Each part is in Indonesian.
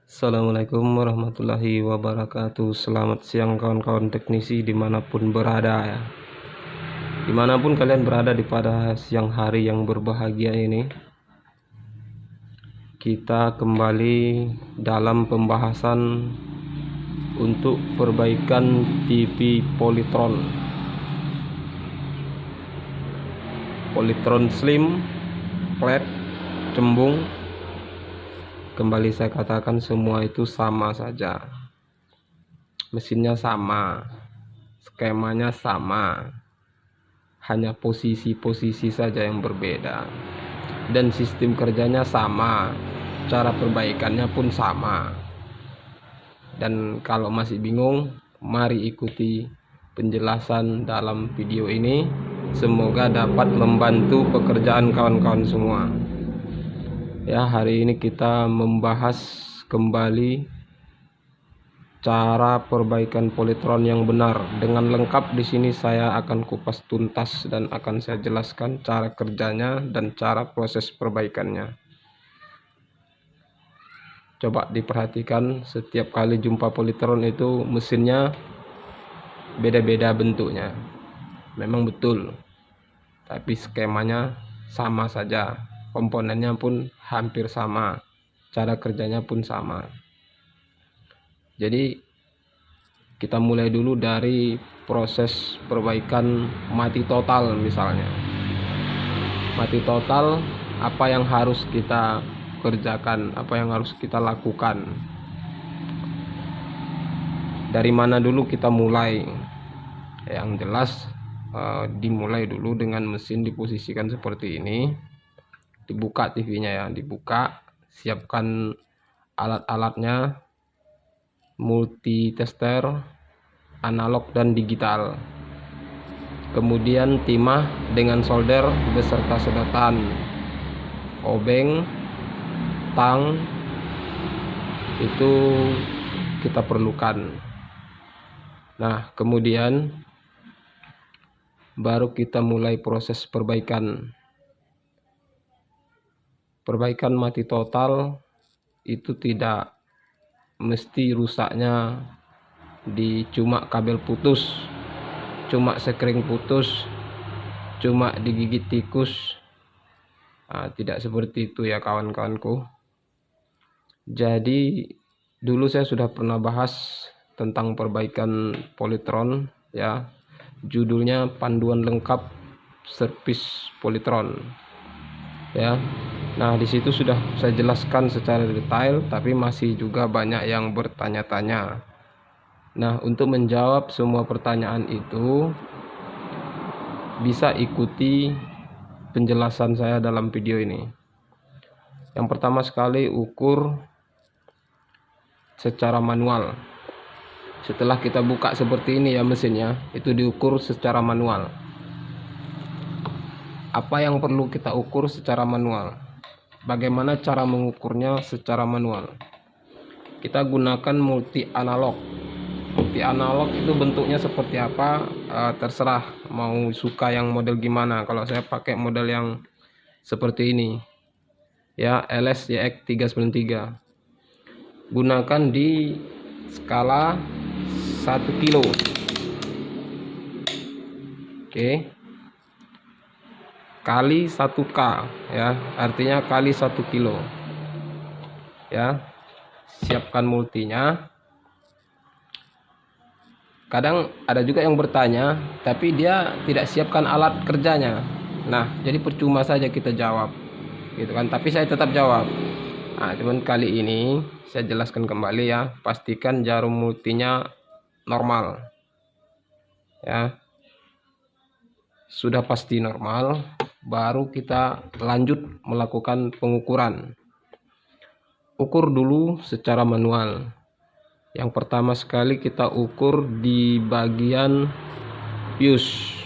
Assalamualaikum warahmatullahi wabarakatuh. Selamat siang kawan-kawan teknisi dimanapun berada ya. Dimanapun kalian berada di pada siang hari yang berbahagia ini, kita kembali dalam pembahasan untuk perbaikan TV Polytron slim, flat, cembung. Kembali saya katakan semua itu sama saja. Mesinnya sama, skemanya sama, hanya posisi-posisi saja yang berbeda, dan sistem kerjanya sama, cara perbaikannya pun sama. Dan kalau masih bingung, mari ikuti penjelasan dalam video ini. Semoga dapat membantu pekerjaan kawan-kawan semua ya. Hari ini kita membahas kembali cara perbaikan Polytron yang benar dengan lengkap. Di sini saya akan kupas tuntas dan akan saya jelaskan cara kerjanya dan cara proses perbaikannya. Coba diperhatikan, setiap kali jumpa Polytron itu mesinnya beda-beda bentuknya. Memang betul, tapi skemanya sama saja, komponennya pun hampir sama, cara kerjanya pun sama. Jadi kita mulai dulu dari proses perbaikan mati total. Misalnya mati total, apa yang harus kita kerjakan, apa yang harus kita lakukan, dari mana dulu kita mulai. Yang jelas dimulai dulu dengan mesin diposisikan seperti ini, dibuka TV-nya ya, dibuka, siapkan alat-alatnya, multi tester analog dan digital, kemudian timah dengan solder beserta sedotan, obeng, tang, itu kita perlukan. Nah, kemudian baru kita mulai proses perbaikan mati total. Itu tidak mesti rusaknya di cuma kabel putus, cuma sekring putus, cuma digigit tikus. Tidak seperti itu ya kawan-kawanku. Jadi dulu saya sudah pernah bahas tentang perbaikan Polytron ya, judulnya panduan lengkap servis Polytron ya. Nah, di situ sudah saya jelaskan secara detail, tapi masih juga banyak yang bertanya-tanya. Nah, untuk menjawab semua pertanyaan itu, bisa ikuti penjelasan saya dalam video ini. Yang pertama sekali, ukur secara manual. Setelah kita buka seperti ini ya mesinnya, itu diukur secara manual. Apa yang perlu kita ukur secara manual? Bagaimana cara mengukurnya secara manual? Kita gunakan multi analog. Multi analog itu bentuknya seperti apa? Terserah mau suka yang model gimana. Kalau saya pakai model yang seperti ini ya, LS-YX 393. Gunakan di skala 1 kilo. Oke, kali 1K ya, artinya kali 1 kilo ya. Siapkan multinya. Kadang ada juga yang bertanya tapi dia tidak siapkan alat kerjanya. Nah, jadi percuma saja kita jawab gitu kan, tapi saya tetap jawab. Cuman kali ini saya jelaskan kembali ya. Pastikan jarum multinya normal ya. Sudah pasti normal, baru kita lanjut melakukan pengukuran. Ukur dulu secara manual. Yang pertama sekali kita ukur di bagian fuse.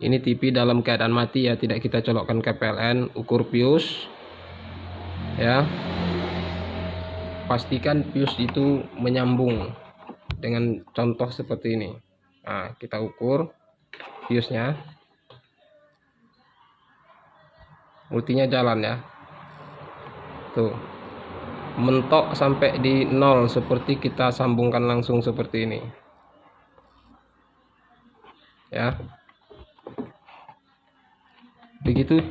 Ini TV dalam keadaan mati ya, tidak kita colokkan ke PLN. Ukur fuse ya. Pastikan fuse itu menyambung dengan contoh seperti ini. Nah, kita ukur fuse-nya. Multinya jalan ya. Tuh. mentok sampai di 0 seperti kita sambungkan langsung seperti ini ya. Begitu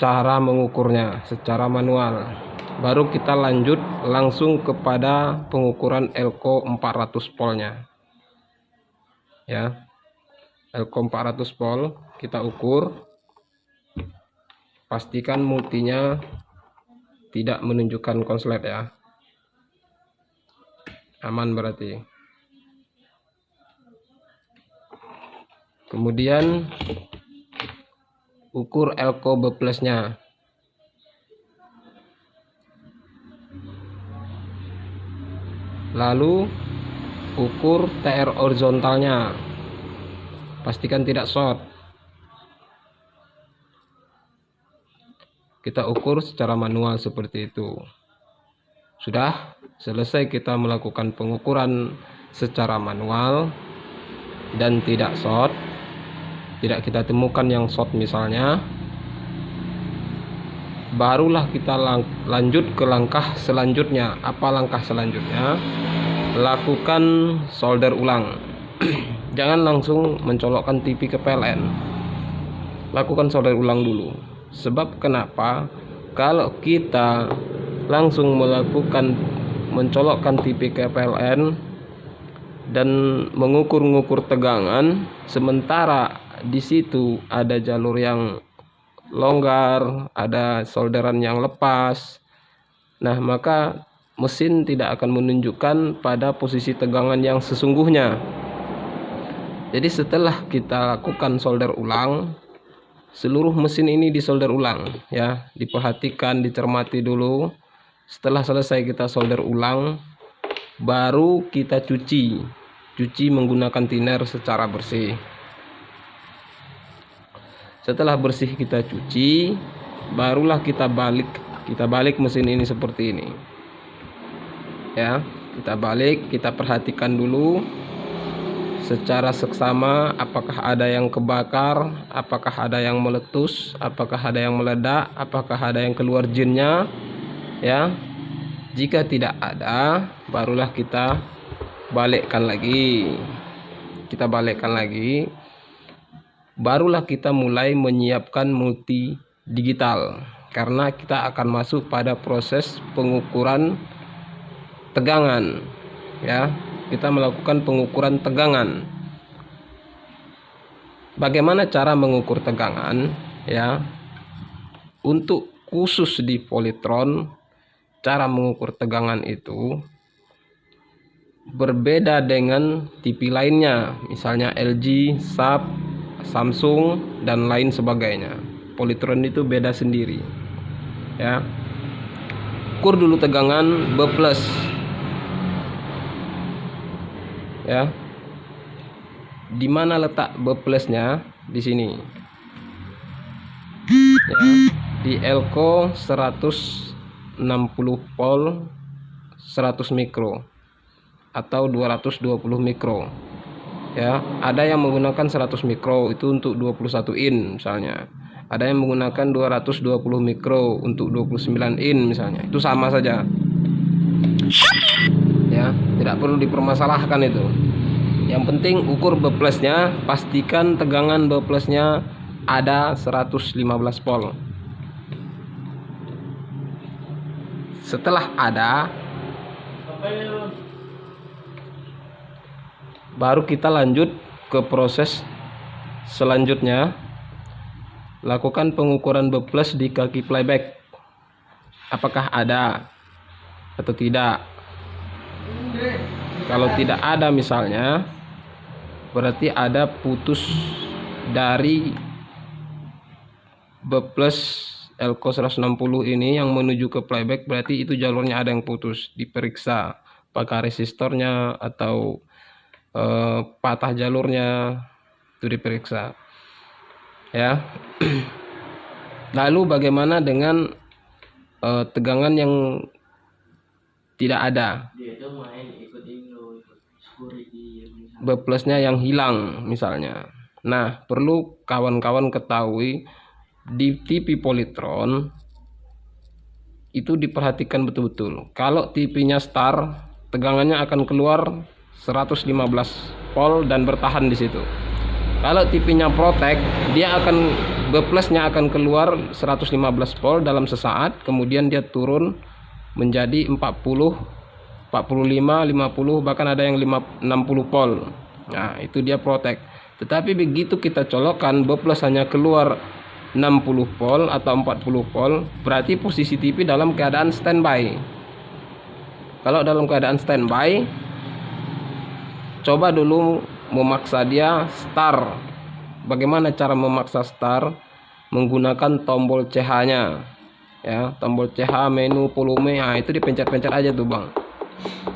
cara mengukurnya secara manual. Baru kita lanjut langsung kepada pengukuran elko 400 voltnya ya. Elko 400 volt kita ukur, pastikan multinya tidak menunjukkan konslet ya, aman berarti. Kemudian ukur elko B plusnya, lalu ukur TR horizontalnya, pastikan tidak short. Kita ukur secara manual seperti itu. Sudah selesai kita melakukan pengukuran secara manual dan tidak short, tidak kita temukan yang short misalnya, barulah kita lanjut ke langkah selanjutnya. Apa langkah selanjutnya? Lakukan solder ulang. Jangan langsung mencolokkan TV ke PLN, lakukan solder ulang dulu. Sebab kenapa? Kalau kita langsung melakukan mencolokkan TV ke PLN dan mengukur-ngukur tegangan, sementara di situ ada jalur yang longgar, ada solderan yang lepas, nah maka mesin tidak akan menunjukkan pada posisi tegangan yang sesungguhnya. Jadi setelah kita lakukan solder ulang, seluruh mesin ini disolder ulang ya, diperhatikan, dicermati dulu. Setelah selesai kita solder ulang, baru kita cuci menggunakan thinner secara bersih. Setelah bersih kita cuci, barulah kita balik mesin ini seperti ini ya. Kita balik, kita perhatikan dulu secara seksama, apakah ada yang kebakar, apakah ada yang meletus, apakah ada yang meledak, apakah ada yang keluar jinnya ya. Jika tidak ada, barulah kita balikkan lagi. Barulah kita mulai menyiapkan multi digital, karena kita akan masuk pada proses pengukuran tegangan ya. Kita melakukan pengukuran tegangan. Bagaimana cara mengukur tegangan ya? Untuk khusus di Polytron, cara mengukur tegangan itu berbeda dengan TV lainnya, misalnya LG, Sharp, Samsung dan lain sebagainya. Polytron itu beda sendiri ya. Ukur dulu tegangan B plus ya. Di mana letak B plusnya? Di sini ya, di elko 160 volt 100 mikro atau 220 mikro ya. Ada yang menggunakan 100 mikro itu untuk 21 in misalnya, ada yang menggunakan 220 mikro untuk 29 in misalnya. Itu sama saja ya, tidak perlu dipermasalahkan itu. Yang penting ukur B plusnya, pastikan tegangan B plusnya ada 115 volt. Setelah ada, baru kita lanjut ke proses selanjutnya, lakukan pengukuran B plus di kaki playback, apakah ada atau tidak. Kalau tidak ada misalnya, berarti ada putus dari B plus elko 160 ini yang menuju ke playback, berarti itu jalurnya ada yang putus. Diperiksa apakah resistornya atau patah jalurnya, itu diperiksa ya. Lalu bagaimana dengan tegangan yang tidak ada, B plusnya yang hilang misalnya. Nah, perlu kawan-kawan ketahui di TV Polytron itu diperhatikan betul-betul. Kalau TV-nya star, tegangannya akan keluar 115 volt dan bertahan di situ. Kalau TV-nya protect, dia akan B+-nya akan keluar 115 volt dalam sesaat, kemudian dia turun menjadi 40, 45, 50, bahkan ada yang 60 volt. Nah, itu dia protect. Tetapi begitu kita colokkan B+ hanya keluar 60 volt atau 40 volt, berarti posisi TV dalam keadaan standby. Kalau dalam keadaan standby, coba dulu memaksa dia star. Bagaimana cara memaksa star? Menggunakan tombol CH-nya. Ya, tombol CH, menu, volume, nah itu dipencet-pencet aja tuh, Bang.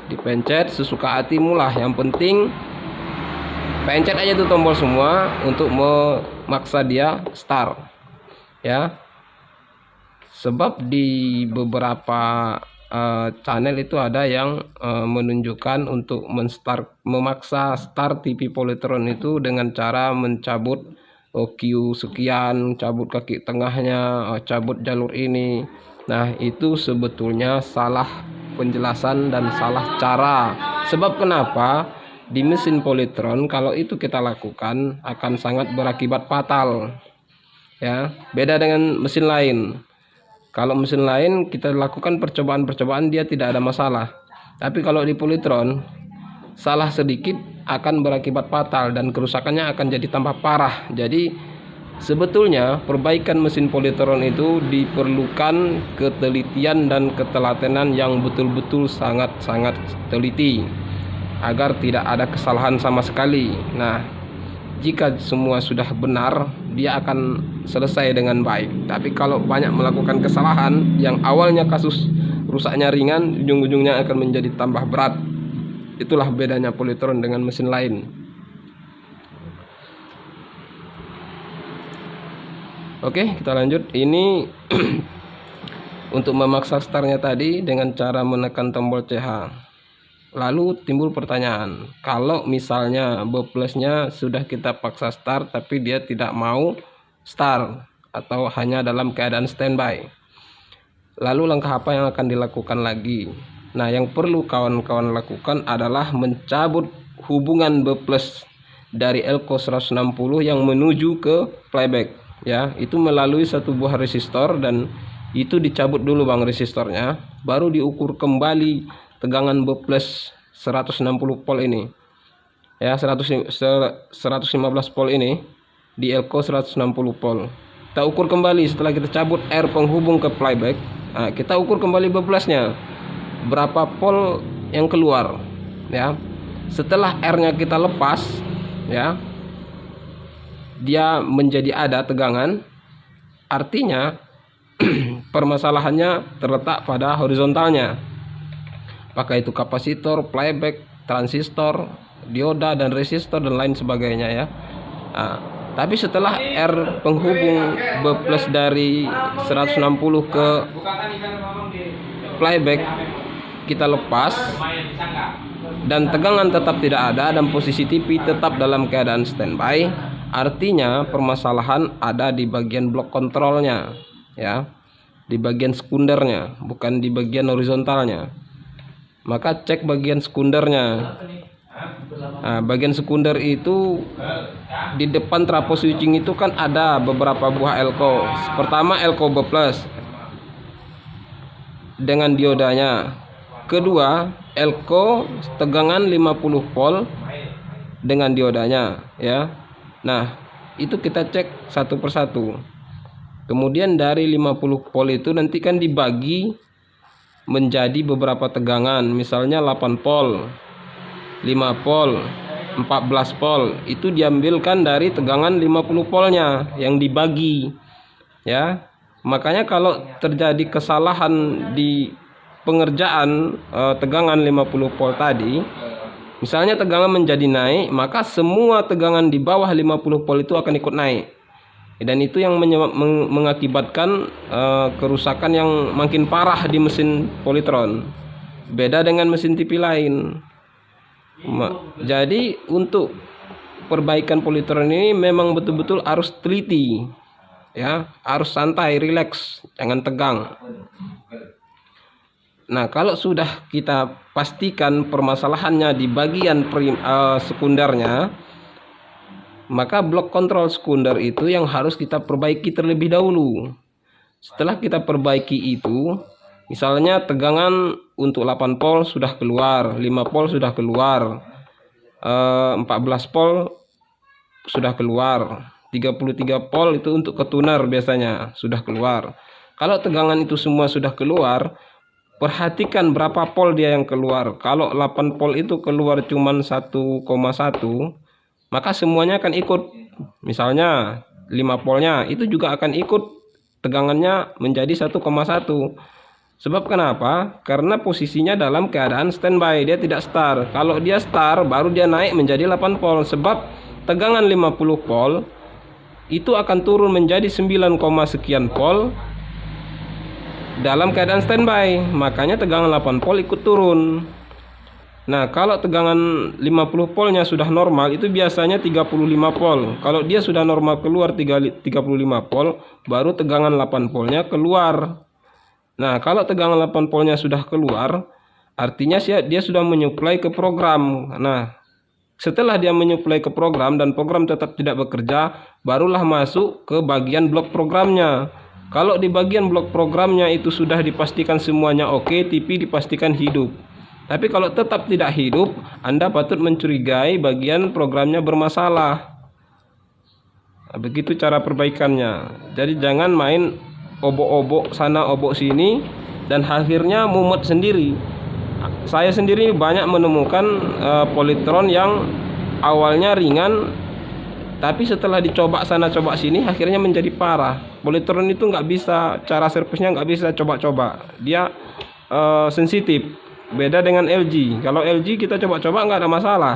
Dipencet sesuka hatimu lah. Yang penting pencet aja tuh tombol semua untuk memaksa dia star. Ya, sebab di beberapa channel itu ada yang menunjukkan untuk memaksa start TV Polytron itu dengan cara mencabut Q sekian, cabut kaki tengahnya, cabut jalur ini. Nah, itu sebetulnya salah penjelasan dan salah cara. Sebab kenapa? Di mesin Polytron kalau itu kita lakukan akan sangat berakibat fatal. Ya, beda dengan mesin lain. Kalau mesin lain kita lakukan percobaan-percobaan dia tidak ada masalah. Tapi kalau di Polytron salah sedikit akan berakibat fatal dan kerusakannya akan jadi tambah parah. Jadi sebetulnya perbaikan mesin Polytron itu diperlukan ketelitian dan ketelatenan yang betul-betul sangat-sangat teliti agar tidak ada kesalahan sama sekali. Nah, jika semua sudah benar, dia akan selesai dengan baik. Tapi kalau banyak melakukan kesalahan yang awalnya kasus rusaknya ringan, ujung-ujungnya akan menjadi tambah berat. Itulah bedanya Polytron dengan mesin lain. Oke, kita lanjut. Ini untuk memaksa startnya tadi dengan cara menekan tombol CH. Lalu timbul pertanyaan, kalau misalnya B+-nya sudah kita paksa start tapi dia tidak mau start atau hanya dalam keadaan standby, lalu langkah apa yang akan dilakukan lagi? Nah, yang perlu kawan-kawan lakukan adalah mencabut hubungan B+ dari elko 160 yang menuju ke playback. Ya, itu melalui satu buah resistor dan itu dicabut dulu, Bang, resistornya, baru diukur kembali tegangan B+ 160 volt ini. Ya, 115 volt ini di elko 160 volt. Kita ukur kembali setelah kita cabut R penghubung ke playback. Nah, kita ukur kembali B+-nya. Berapa volt yang keluar, ya. Setelah R-nya kita lepas, ya, dia menjadi ada tegangan, artinya permasalahannya terletak pada horizontalnya. Apakah itu kapasitor, playback, transistor, dioda dan resistor dan lain sebagainya, ya. Nah, tapi setelah R penghubung B+ dari 160 ke playback kita lepas dan tegangan tetap tidak ada dan posisi TV tetap dalam keadaan standby, artinya permasalahan ada di bagian blok kontrolnya, ya, di bagian sekundernya, bukan di bagian horizontalnya. Maka cek bagian sekundernya. Nah, bagian sekunder itu di depan trafo switching itu kan ada beberapa buah elko. Pertama elko B+ dengan diodanya. Kedua elko tegangan 50 volt dengan diodanya, ya. Nah, itu kita cek satu persatu. Kemudian dari 50 volt itu nanti kan dibagi menjadi beberapa tegangan, misalnya 8 volt, 5 volt, 14 volt. Itu diambilkan dari tegangan 50 voltnya yang dibagi, ya. Makanya kalau terjadi kesalahan di pengerjaan tegangan 50 volt tadi, misalnya tegangan menjadi naik, maka semua tegangan di bawah 50 volt itu akan ikut naik. Dan itu yang mengakibatkan kerusakan yang makin parah di mesin Polytron. Beda dengan mesin TV lain. Jadi untuk perbaikan Polytron ini memang betul-betul harus teliti, ya, harus santai, rileks, jangan tegang. Nah, kalau sudah kita pastikan permasalahannya di bagian sekundernya, maka blok kontrol sekunder itu yang harus kita perbaiki terlebih dahulu. Setelah kita perbaiki itu, misalnya tegangan untuk 8 volt sudah keluar, 5 volt sudah keluar, 14 volt sudah keluar, 33 volt itu untuk ketuner biasanya sudah keluar. Kalau tegangan itu semua sudah keluar, perhatikan berapa volt dia yang keluar. Kalau 8 volt itu keluar cuma 1,1, maka semuanya akan ikut. Misalnya 5 voltnya itu juga akan ikut tegangannya menjadi 1,1. Sebab kenapa? Karena posisinya dalam keadaan standby, dia tidak start. Kalau dia start, baru dia naik menjadi 8 volt. Sebab tegangan 50 volt itu akan turun menjadi 9, sekian volt dalam keadaan standby. Makanya tegangan 8 volt ikut turun. Nah, kalau tegangan 50 voltnya sudah normal, itu biasanya 35 volt. Kalau dia sudah normal keluar 35 volt, baru tegangan 8 voltnya keluar. Nah, kalau tegangan 8 voltnya sudah keluar, artinya dia sudah menyuplai ke program. Nah, setelah dia menyuplai ke program dan program tetap tidak bekerja, barulah masuk ke bagian blok programnya. Kalau di bagian blok programnya itu sudah dipastikan semuanya oke, TV dipastikan hidup. Tapi kalau tetap tidak hidup, Anda patut mencurigai bagian programnya bermasalah. Nah, begitu cara perbaikannya. Jadi jangan main obok-obok sana obok sini dan akhirnya mumet sendiri. Saya sendiri banyak menemukan polytron yang awalnya ringan, tapi setelah dicoba sana coba sini akhirnya menjadi parah. Polytron itu nggak bisa, cara servisnya nggak bisa coba-coba, dia sensitif. Beda dengan LG. Kalau LG kita coba-coba nggak ada masalah.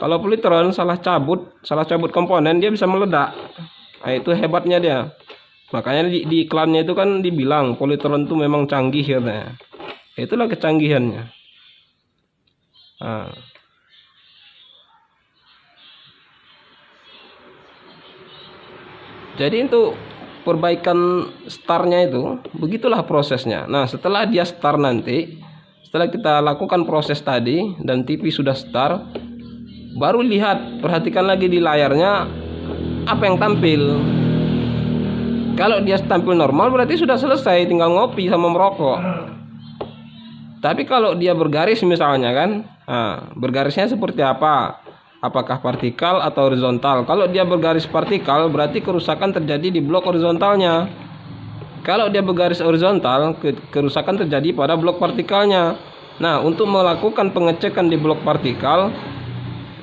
Kalau polytron salah cabut komponen, dia bisa meledak. Nah, itu hebatnya dia. Makanya di iklannya itu kan dibilang polytron itu memang canggih katanya. Itulah kecanggihannya. Nah. Jadi untuk perbaikan startnya itu begitulah prosesnya. Nah, setelah dia start nanti, setelah kita lakukan proses tadi dan TV sudah start, baru perhatikan lagi di layarnya apa yang tampil. Kalau dia tampil normal berarti sudah selesai, tinggal ngopi sama merokok. Tapi kalau dia bergaris misalnya kan, bergarisnya seperti apa? Apakah vertikal atau horizontal? Kalau dia bergaris vertikal berarti kerusakan terjadi di blok horizontalnya. Kalau dia bergaris horizontal, kerusakan terjadi pada blok vertikalnya. Nah, untuk melakukan pengecekan di blok vertikal,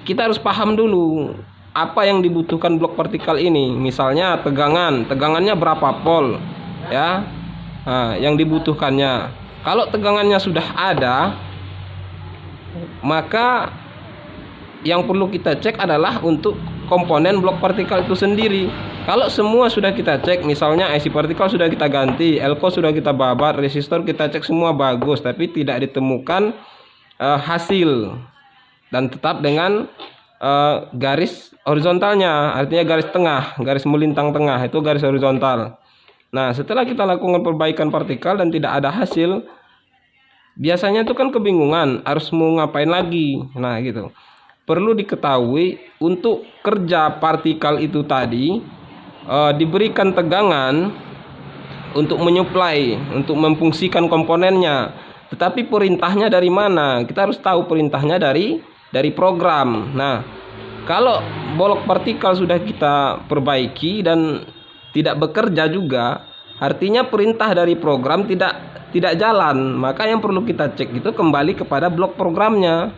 kita harus paham dulu apa yang dibutuhkan blok vertikal ini. Misalnya tegangannya berapa volt, ya, yang dibutuhkannya. Kalau tegangannya sudah ada, maka yang perlu kita cek adalah untuk komponen blok vertikal itu sendiri. Kalau semua sudah kita cek, misalnya IC vertikal sudah kita ganti, elko sudah kita babat, resistor kita cek semua bagus, tapi tidak ditemukan hasil dan tetap dengan garis horizontalnya, artinya garis tengah, garis melintang tengah itu garis horizontal. Nah, setelah kita lakukan perbaikan vertikal dan tidak ada hasil, biasanya itu kan kebingungan harus mau ngapain lagi. Nah, gitu. Perlu diketahui untuk kerja partikel itu tadi diberikan tegangan untuk menyuplai, untuk memfungsikan komponennya. Tetapi perintahnya dari mana? Kita harus tahu perintahnya dari program. Nah, kalau blok partikel sudah kita perbaiki dan tidak bekerja juga, artinya perintah dari program tidak jalan. Maka yang perlu kita cek itu kembali kepada blok programnya.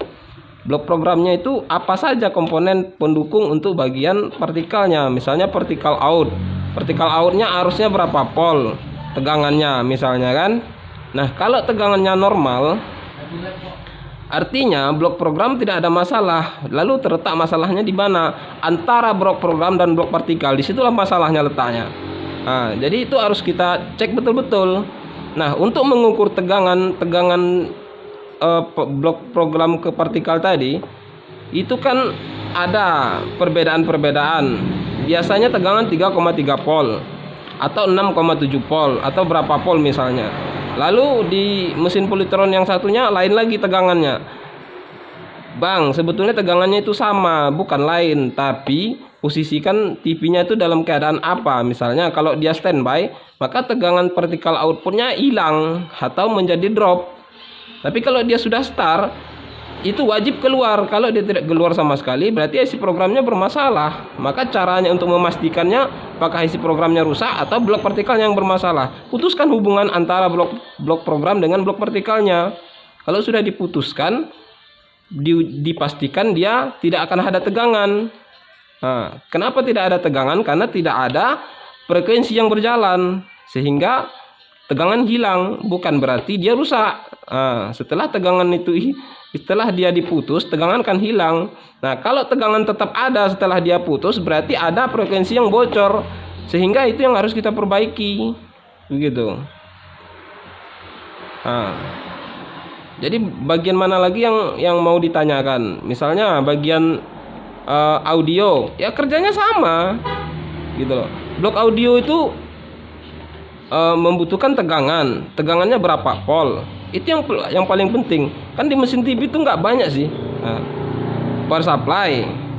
Blok programnya itu apa saja komponen pendukung untuk bagian partikelnya. Misalnya partikel out. Partikel outnya arusnya berapa volt tegangannya misalnya kan. Nah, kalau tegangannya normal, artinya blok program tidak ada masalah. Lalu terletak masalahnya di mana? Antara blok program dan blok partikel. Disitulah masalahnya letaknya. Nah, jadi itu harus kita cek betul-betul. Nah, untuk mengukur tegangan blok program ke partikel tadi, itu kan ada perbedaan-perbedaan. Biasanya tegangan 3,3 volt atau 6,7 volt atau berapa volt misalnya. Lalu di mesin Polytron yang satunya lain lagi tegangannya. Bang, sebetulnya tegangannya itu sama, bukan lain, tapi posisikan TV-nya itu dalam keadaan apa. Misalnya kalau dia standby, maka tegangan vertikal outputnya hilang atau menjadi drop. Tapi kalau dia sudah start, itu wajib keluar. Kalau dia tidak keluar sama sekali, berarti IC programnya bermasalah. Maka caranya untuk memastikannya, apakah IC programnya rusak atau blok vertikalnya yang bermasalah. Putuskan hubungan antara blok program dengan blok vertikalnya. Kalau sudah diputuskan, dipastikan dia tidak akan ada tegangan. Nah, kenapa tidak ada tegangan? Karena tidak ada frekuensi yang berjalan, sehingga tegangan hilang. Bukan berarti dia rusak. Nah, setelah dia diputus, tegangan akan hilang. Nah, kalau tegangan tetap ada setelah dia putus, berarti ada frekuensi yang bocor, sehingga itu yang harus kita perbaiki, begitu. Nah, jadi bagian mana lagi yang mau ditanyakan? Misalnya bagian audio, ya kerjanya sama, gitu loh. Blok audio itu membutuhkan tegangannya berapa volt. Itu yang paling penting. Kan di mesin TV itu nggak banyak sih. Nah,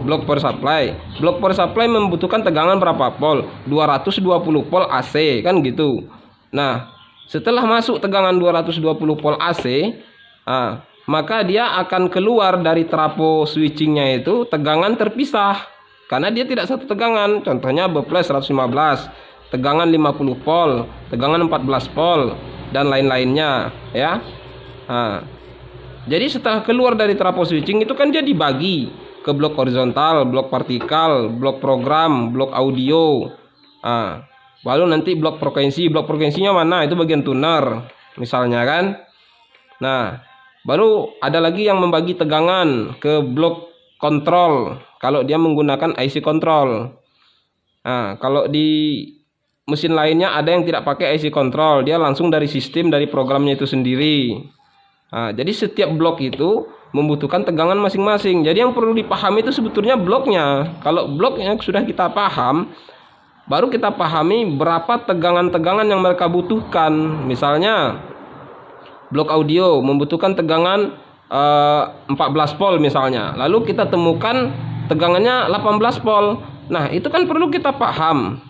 blok power supply membutuhkan tegangan berapa volt? 220 volt AC, kan gitu. Nah, setelah masuk tegangan 220 volt AC, maka dia akan keluar dari trafo switchingnya itu tegangan terpisah, karena dia tidak satu tegangan. Contohnya buffer 115, tegangan 50 volt, tegangan 14 volt, dan lain-lainnya, ya. Jadi setelah keluar dari trafo switching itu kan dia dibagi ke blok horizontal, blok vertikal, blok program, blok audio. Lalu nanti blok frekuensinya mana? Itu bagian tuner, misalnya kan. Nah, baru ada lagi yang membagi tegangan ke blok kontrol kalau dia menggunakan IC kontrol. Nah, kalau di mesin lainnya ada yang tidak pakai IC kontrol, dia langsung dari sistem, dari programnya itu sendiri. Nah, jadi setiap blok itu membutuhkan tegangan masing-masing. Jadi yang perlu dipahami itu sebetulnya bloknya. Kalau bloknya sudah kita paham, baru kita pahami berapa tegangan-tegangan yang mereka butuhkan. Misalnya blok audio membutuhkan tegangan 14 volt misalnya. Lalu kita temukan tegangannya 18 volt. Nah, itu kan perlu kita paham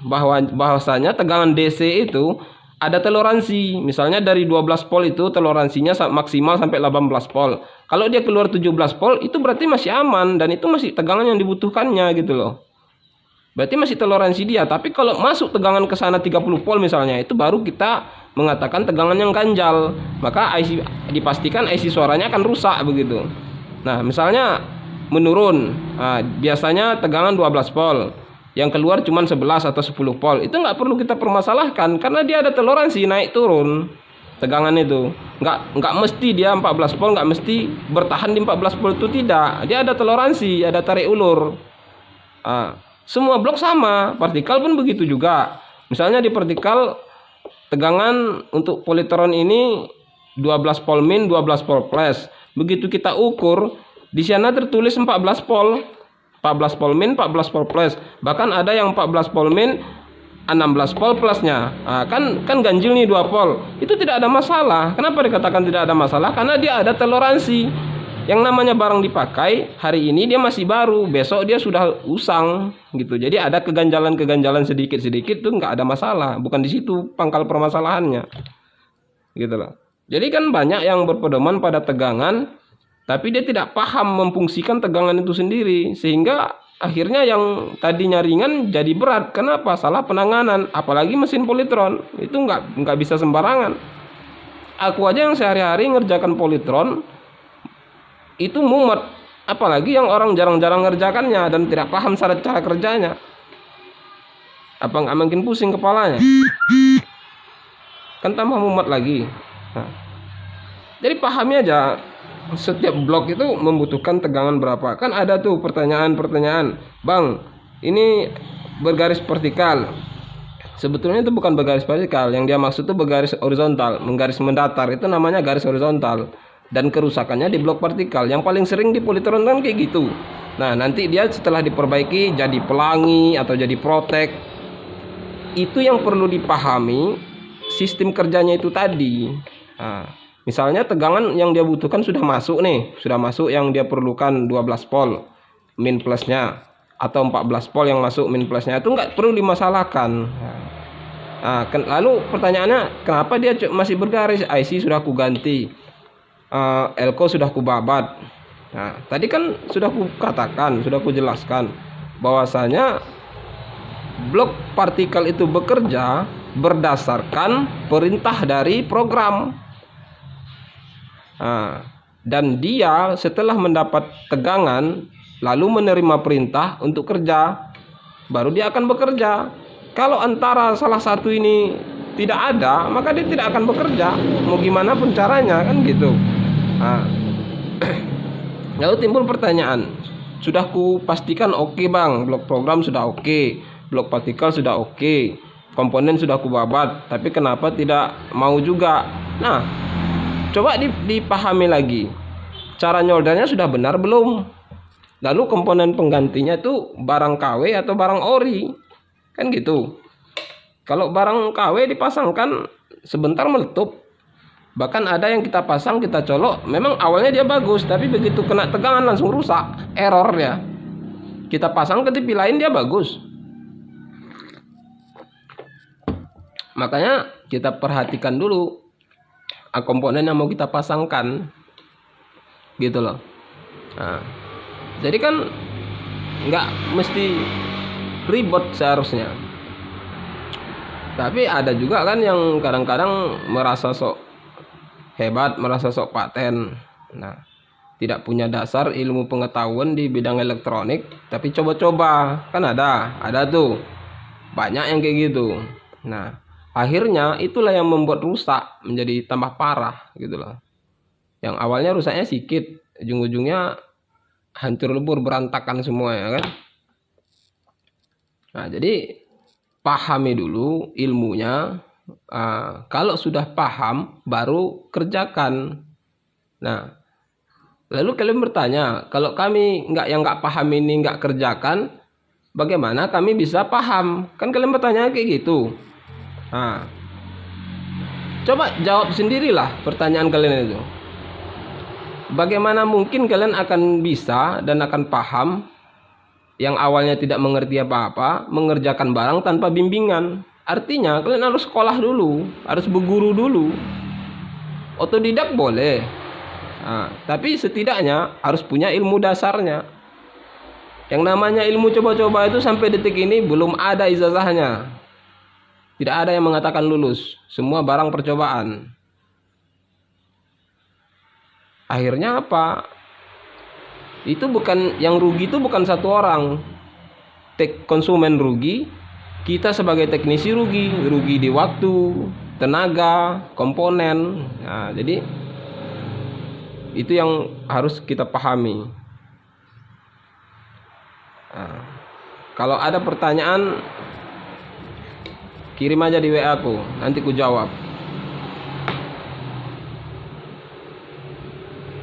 bahwasanya tegangan DC itu ada toleransi. Misalnya dari 12 volt itu toleransinya maksimal sampai 18 volt. Kalau dia keluar 17 volt, itu berarti masih aman dan itu masih tegangan yang dibutuhkannya, gitu loh. Berarti masih toleransi dia. Tapi kalau masuk tegangan ke sana 30 volt misalnya, itu baru kita mengatakan tegangan yang ganjal. Maka dipastikan IC suaranya akan rusak, begitu. Nah, misalnya menurun, biasanya tegangan 12 volt, yang keluar cuma 11 atau 10 volt, itu nggak perlu kita permasalahkan karena dia ada toleransi naik turun tegangan itu. Nggak mesti dia 14 volt, nggak mesti bertahan di 14 volt, itu tidak. Dia ada toleransi, ada tarik ulur. Semua blok sama, vertikal pun begitu juga. Misalnya di vertikal tegangan untuk Polytron ini 12 volt min, 12 volt plus. Begitu kita ukur, di sana tertulis 14 volt. 14 volt min, 14 volt plus. Bahkan ada yang 14 volt min, 16 volt plusnya. Kan ganjil nih 2 volt. Itu tidak ada masalah. Kenapa dikatakan tidak ada masalah? Karena dia ada toleransi. Yang namanya barang dipakai, hari ini dia masih baru, besok dia sudah usang, gitu. Jadi ada keganjalan sedikit-sedikit tuh nggak ada masalah. Bukan di situ pangkal permasalahannya, gitu loh. Jadi kan banyak yang berpedoman pada tegangan, tapi dia tidak paham memfungsikan tegangan itu sendiri, sehingga akhirnya yang tadinya ringan jadi berat. Kenapa? Salah penanganan. Apalagi mesin Polytron itu nggak bisa sembarangan. Aku aja yang sehari-hari ngerjakan Polytron itu mumet, apalagi yang orang jarang-jarang ngerjakannya dan tidak paham cara kerjanya. Apa nggak makin pusing kepalanya? Kan tambah mumet lagi. Nah, jadi pahami aja, setiap blok itu membutuhkan tegangan berapa. Kan ada tuh pertanyaan, Bang, ini bergaris vertikal. Sebetulnya itu bukan bergaris vertikal, yang dia maksud itu bergaris horizontal, menggaris mendatar, itu namanya garis horizontal. Dan kerusakannya di blok vertikal. Yang paling sering di Polytron kan kayak gitu. Nah, nanti dia setelah diperbaiki jadi pelangi atau jadi protek. Itu yang perlu dipahami sistem kerjanya itu tadi. Nah, misalnya tegangan yang dia butuhkan sudah masuk nih, sudah masuk yang dia perlukan 12 volt min plusnya, atau 14 volt yang masuk min plusnya, itu nggak perlu dimasalahkan. Nah, lalu pertanyaannya, kenapa dia masih bergaris? IC sudah aku ganti, elko sudah aku babat. Nah, tadi kan sudah aku katakan, sudah aku jelaskan bahwasanya blok partikel itu bekerja berdasarkan perintah dari program. Nah, dan dia setelah mendapat tegangan lalu menerima perintah untuk kerja, baru dia akan bekerja. Kalau antara salah satu ini tidak ada, maka dia tidak akan bekerja, mau gimana pun caranya, kan gitu. Nah, lalu timbul pertanyaan, sudah ku pastikan oke bang, blok program sudah oke, blok partikel sudah oke, komponen sudah ku babat, tapi kenapa tidak mau juga? Nah, coba dipahami lagi, cara nyoldernya sudah benar belum? Lalu komponen penggantinya itu barang KW atau barang ori, kan gitu. Kalau barang KW dipasangkan sebentar meletup, bahkan ada yang kita pasang, kita colok, memang awalnya dia bagus, tapi begitu kena tegangan langsung rusak, error ya. Kita pasang ke TV lain dia bagus. Makanya kita perhatikan dulu komponen yang mau kita pasangkan, gitu loh. Nah, jadi kan nggak mesti ribet seharusnya. Tapi ada juga kan yang kadang-kadang merasa sok hebat, merasa sok paten. Nah, tidak punya dasar ilmu pengetahuan di bidang elektronik, tapi coba-coba. Kan ada tuh. Banyak yang kayak gitu. Nah, akhirnya itulah yang membuat rusak menjadi tambah parah gitu loh. Yang awalnya rusaknya sedikit, ujung-ujungnya hancur lebur, berantakan semua ya kan. Nah, jadi pahami dulu ilmunya. Kalau sudah paham baru kerjakan. Nah, lalu kalian bertanya, kalau kami nggak paham ini nggak kerjakan, bagaimana kami bisa paham? Kan kalian bertanya kayak gitu. Nah, coba jawab sendirilah pertanyaan kalian itu. Bagaimana mungkin kalian akan bisa dan akan paham yang awalnya tidak mengerti apa-apa, mengerjakan barang tanpa bimbingan? Artinya kalian harus sekolah dulu, harus berguru dulu. Otodidak boleh, tapi setidaknya harus punya ilmu dasarnya. Yang namanya ilmu coba-coba itu sampai detik ini belum ada ijazahnya. Tidak ada yang mengatakan lulus, semua barang percobaan. Akhirnya apa? Itu bukan yang rugi, itu bukan satu orang. Konsumen rugi, kita sebagai teknisi rugi di waktu, tenaga, komponen. Nah, jadi itu yang harus kita pahami. Nah, kalau ada pertanyaan kirim aja di WA aku, nanti ku jawab.